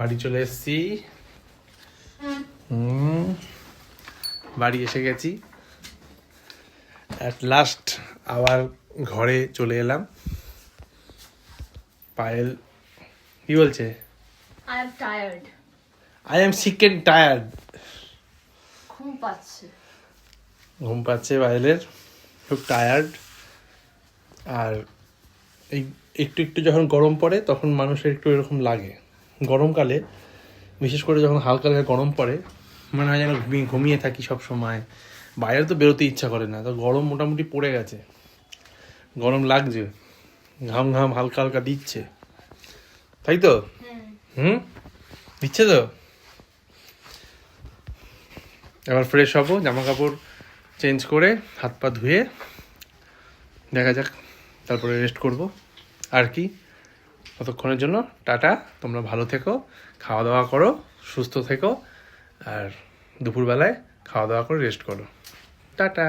বাড়ি চলে এসেছি। বাড়ি এসে গেছি অ্যাট লাস্ট। আবার ঘরে চলে এলাম। পায়েল কি বলছে? I am tired. I am sick and tired. ঘুম পাচ্ছে। ঘুম পাচ্ছে পায়েলের, খুব টায়ার্ড। আর এই একটু একটু যখন গরম পড়ে তখন মানুষের একটু এরকম লাগে। গরমকালে বিশেষ করে যখন হালকা হালকা গরম পড়ে মনে হয় যেন ঘুমিয়ে থাকি সব সময়, বাইরে তো বেরোতে ইচ্ছা করে না। তো গরম মোটামুটি পড়ে গেছে, গরম লাগছে, ঘাম ঘাম হালকা হালকা দিচ্ছে, তাই তো? দিচ্ছে তো। এবার ফ্রেশ হবো, জামা কাপড় চেঞ্জ করে হাত পা ধুয়ে দেখা যাক, তারপরে রেস্ট করব। আর কি, ততক্ষণের জন্য টাটা। তোমরা ভালো থেকো, খাওয়া দাওয়া করো, সুস্থ থেকো, আর দুপুরবেলায় খাওয়া দাওয়া করে রেস্ট করো। টাটা।